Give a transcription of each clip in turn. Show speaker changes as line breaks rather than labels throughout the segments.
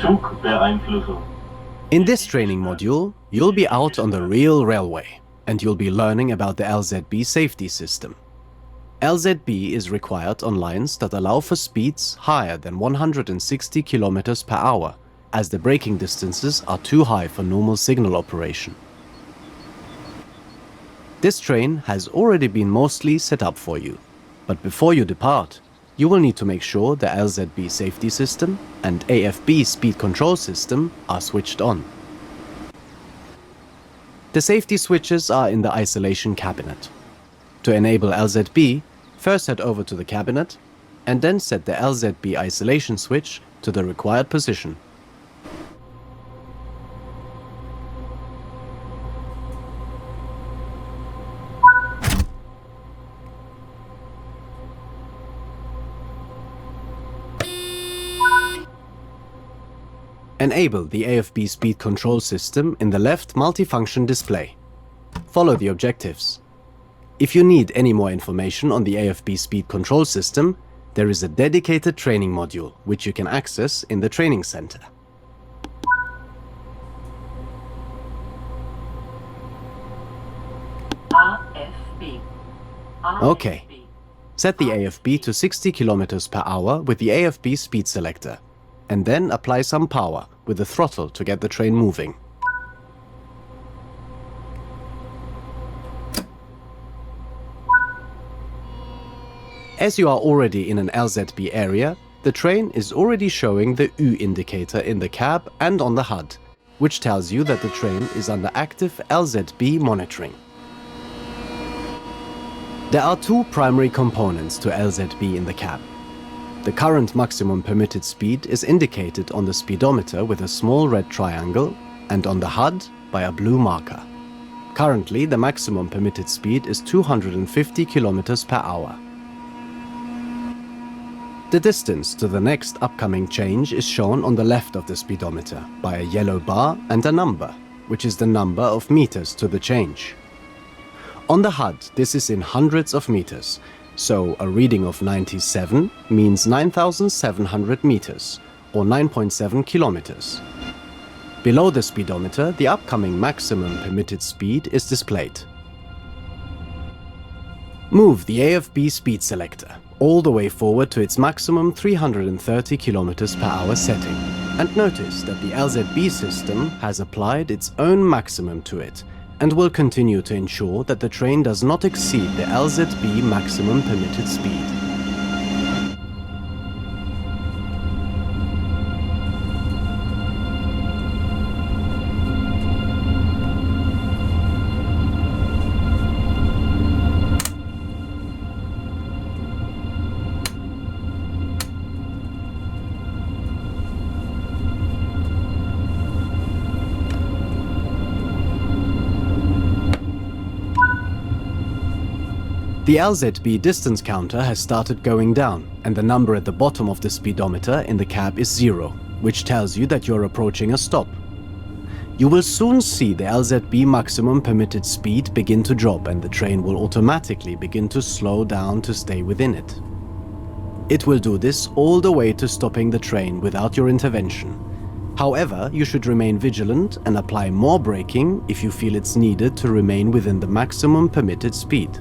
Linienzugbeeinflussung.
In this training module, you'll be out on the real railway, and you'll be learning about the LZB safety system. LZB is required on lines that allow for speeds higher than 160 km per hour, as the braking distances are too high for normal signal operation. This train has already been mostly set up for you, but before you depart, you will need to make sure the LZB safety system and AFB speed control system are switched on. The safety switches are in the isolation cabinet. To enable LZB, first head over to the cabinet and then set the LZB isolation switch to the required position. Enable the AFB speed control system in the left multifunction display. Follow the objectives. If you need any more information on the AFB speed control system, there is a dedicated training module which you can access in the training center.
AFB.
Okay. Set the AFB to 60 km per hour with the AFB speed selector, and then apply some power with the throttle to get the train moving. As you are already in an LZB area, the train is already showing the U indicator in the cab and on the HUD, which tells you that the train is under active LZB monitoring. There are two primary components to LZB in the cab. The current maximum permitted speed is indicated on the speedometer with a small red triangle and on the HUD by a blue marker. Currently, the maximum permitted speed is 250 km per hour. The distance to the next upcoming change is shown on the left of the speedometer by a yellow bar and a number, which is the number of meters to the change. On the HUD, this is in hundreds of meters, so a reading of 97 means 9,700 meters, or 9.7 kilometers. Below the speedometer, the upcoming maximum permitted speed is displayed. Move the AFB speed selector all the way forward to its maximum 330 km per hour setting, and notice that the LZB system has applied its own maximum to it, and will continue to ensure that the train does not exceed the LZB maximum permitted speed. The LZB distance counter has started going down, and the number at the bottom of the speedometer in the cab is 0, which tells you that you're approaching a stop. You will soon see the LZB maximum permitted speed begin to drop, and the train will automatically begin to slow down to stay within it. It will do this all the way to stopping the train without your intervention. However, you should remain vigilant and apply more braking if you feel it's needed to remain within the maximum permitted speed.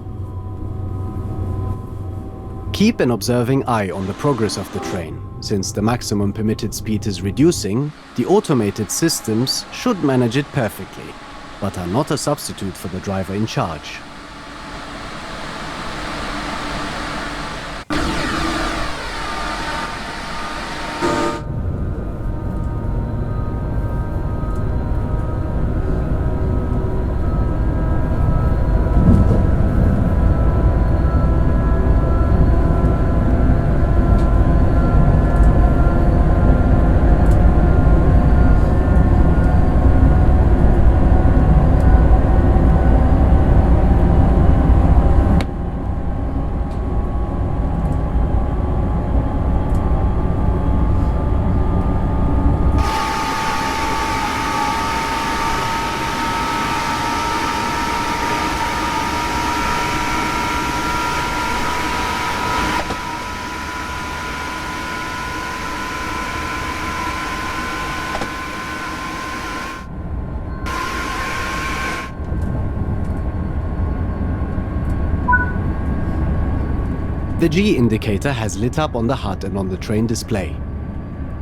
Keep an observing eye on the progress of the train. Since the maximum permitted speed is reducing, the automated systems should manage it perfectly, but are not a substitute for the driver in charge. The G indicator has lit up on the HUD and on the train display.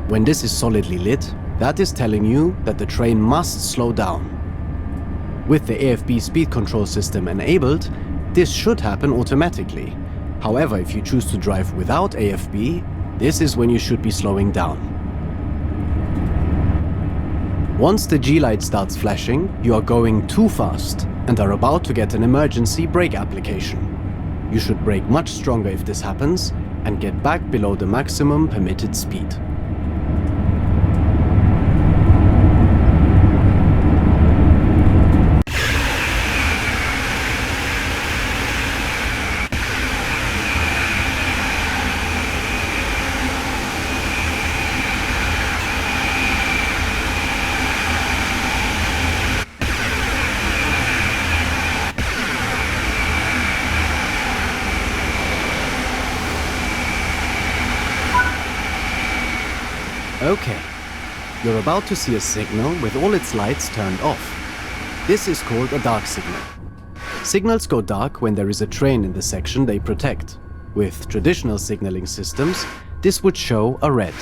When this is solidly lit, that is telling you that the train must slow down. With the AFB speed control system enabled, this should happen automatically. However, if you choose to drive without AFB, this is when you should be slowing down. Once the G light starts flashing, you are going too fast and are about to get an emergency brake application. You should brake much stronger if this happens and get back below the maximum permitted speed. Okay, you're about to see a signal with all its lights turned off. This is called a dark signal. Signals go dark when there is a train in the section they protect. With traditional signaling systems, this would show a red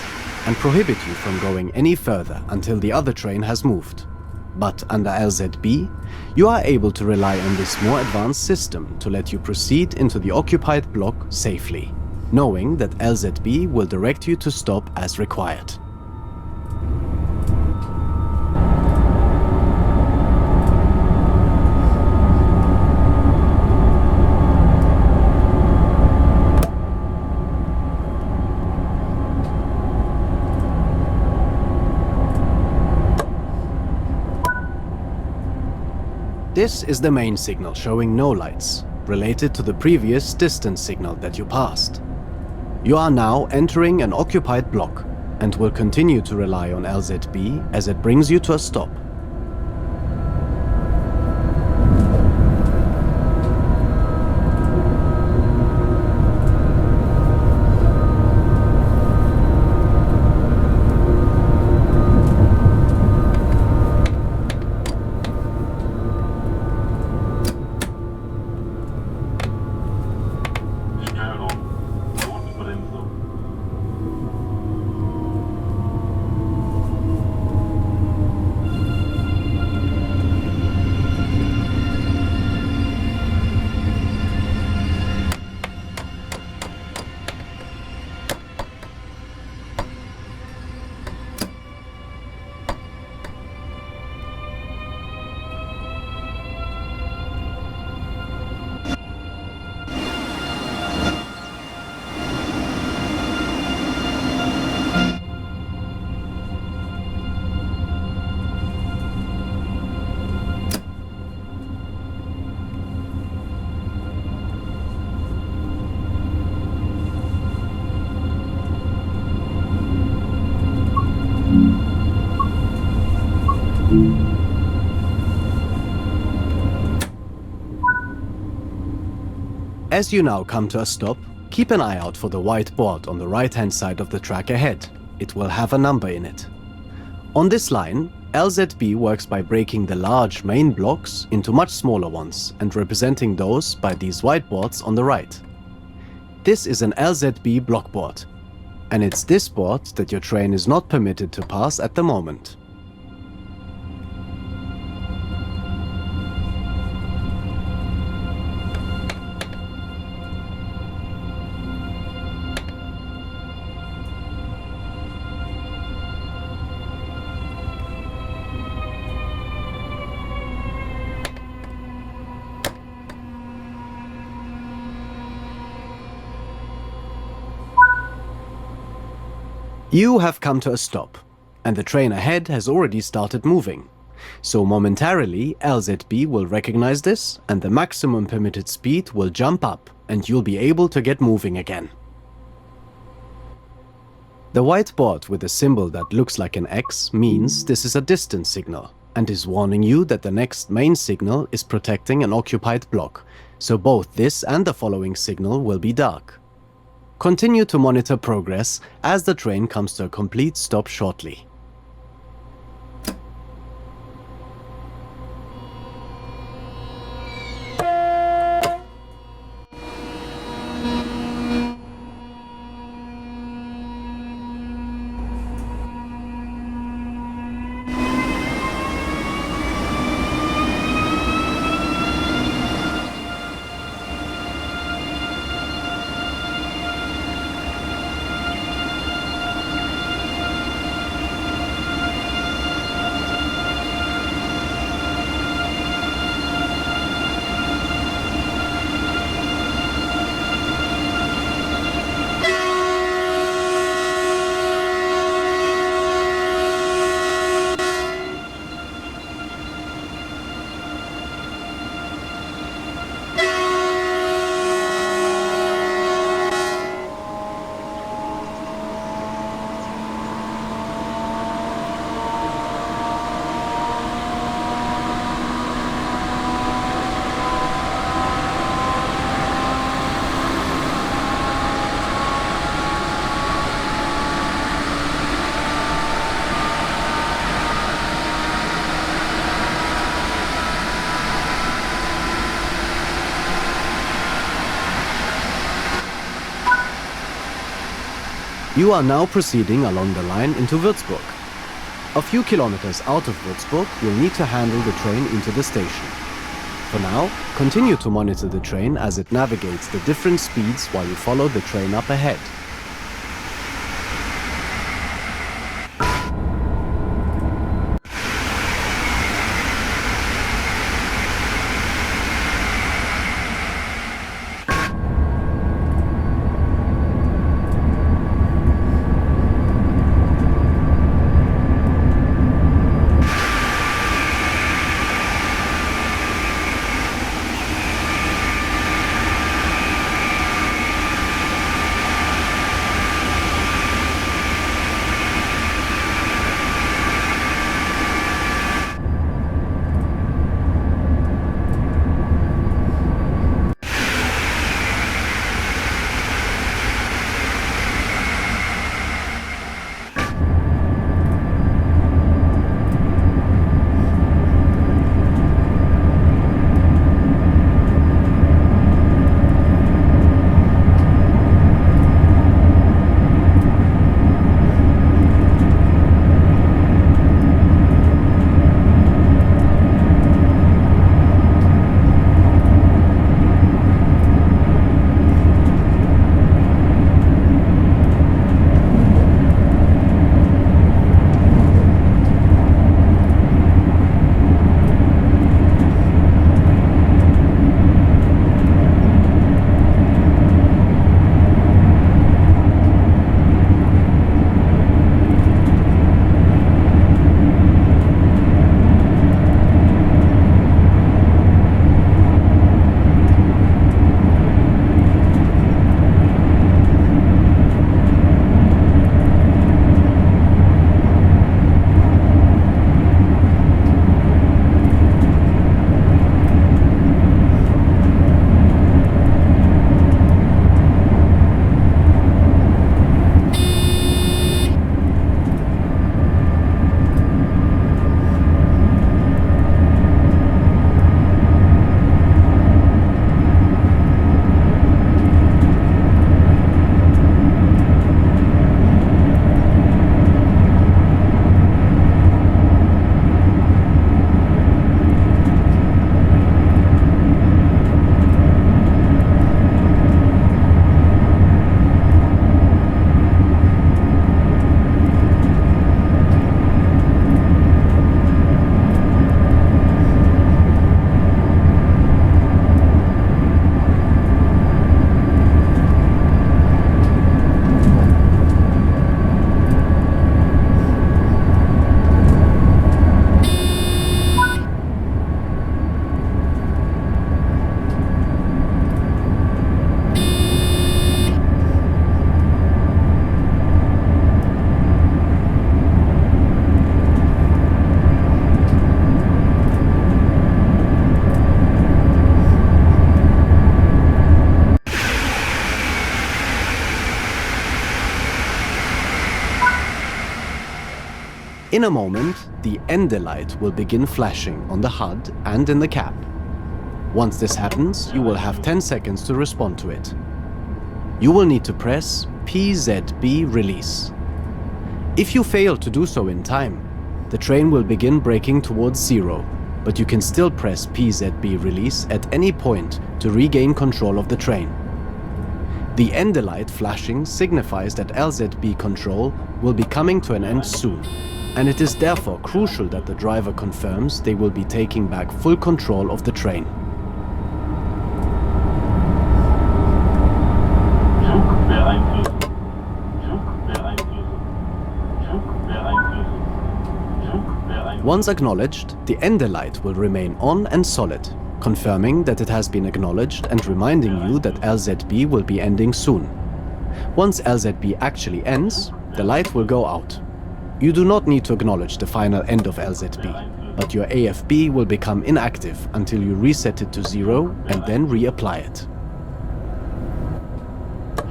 and prohibit you from going any further until the other train has moved. But under LZB, you are able to rely on this more advanced system to let you proceed into the occupied block safely, knowing that LZB will direct you to stop as required. This is the main signal showing no lights, related to the previous distance signal that you passed. You are now entering an occupied block and will continue to rely on LZB as it brings you to a stop. As you now come to a stop, keep an eye out for the white board on the right-hand side of the track ahead. It will have a number in it. On this line, LZB works by breaking the large main blocks into much smaller ones and representing those by these white boards on the right. This is an LZB blockboard, and it's this board that your train is not permitted to pass at the moment. You have come to a stop, and the train ahead has already started moving. So momentarily, LZB will recognize this, and the maximum permitted speed will jump up, and you'll be able to get moving again. The white board with a symbol that looks like an X means this is a distance signal, and is warning you that the next main signal is protecting an occupied block, so both this and the following signal will be dark. Continue to monitor progress as the train comes to a complete stop shortly. You are now proceeding along the line into Würzburg. A few kilometers out of Würzburg, you'll need to handle the train into the station. For now, continue to monitor the train as it navigates the different speeds while you follow the train up ahead. In a moment, the Endel Light will begin flashing on the HUD and in the cab. Once this happens, you will have 10 seconds to respond to it. You will need to press PZB Release. If you fail to do so in time, the train will begin braking towards zero, but you can still press PZB Release at any point to regain control of the train. The Endel Light flashing signifies that LZB control will be coming to an end soon, and it is therefore crucial that the driver confirms they will be taking back full control of the train. Once acknowledged, the Endel Light will remain on and solid, confirming that it has been acknowledged and reminding you that LZB will be ending soon. Once LZB actually ends, the light will go out. You do not need to acknowledge the final end of LZB, but your AFB will become inactive until you reset it to zero and then reapply it.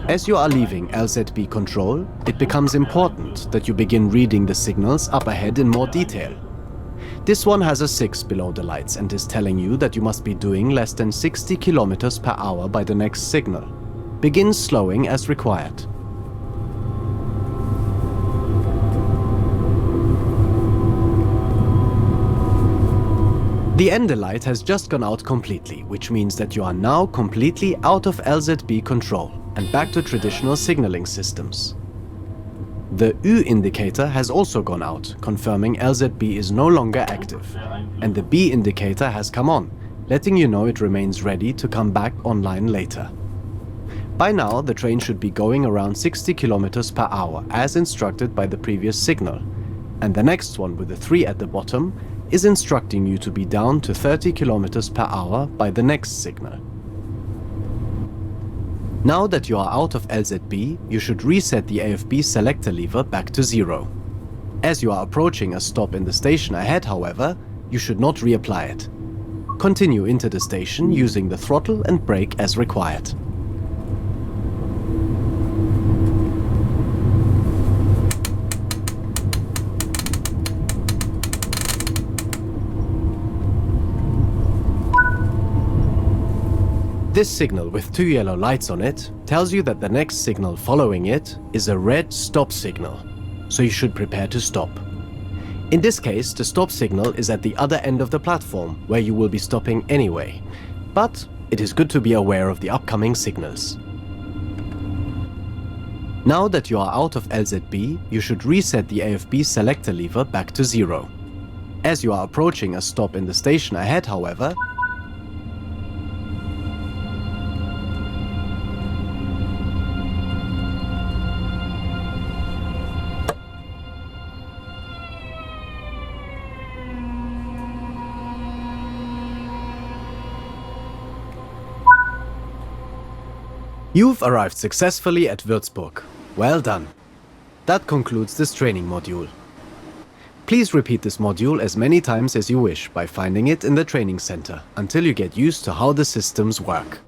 As you are leaving LZB control, it becomes important that you begin reading the signals up ahead in more detail. This one has a 6 below the lights and is telling you that you must be doing less than 60 km per hour by the next signal. Begin slowing as required. The Endel Light has just gone out completely, which means that you are now completely out of LZB control and back to traditional signaling systems. The U indicator has also gone out, confirming LZB is no longer active, and the B indicator has come on, letting you know it remains ready to come back online later. By now, the train should be going around 60 km per hour as instructed by the previous signal, and the next one with the 3 at the bottom is instructing you to be down to 30 km per hour by the next signal. Now that you are out of LZB, you should reset the AFB selector lever back to 0. As you are approaching a stop in the station ahead, however, you should not reapply it. Continue into the station using the throttle and brake as required. This signal with 2 yellow lights on it tells you that the next signal following it is a red stop signal, so you should prepare to stop. In this case, the stop signal is at the other end of the platform, where you will be stopping anyway, but it is good to be aware of the upcoming signals. Now that you are out of LZB, you should reset the AFB selector lever back to 0. As you are approaching a stop in the station ahead, however, you've arrived successfully at Würzburg. Well done. That concludes this training module. Please repeat this module as many times as you wish by finding it in the training center until you get used to how the systems work.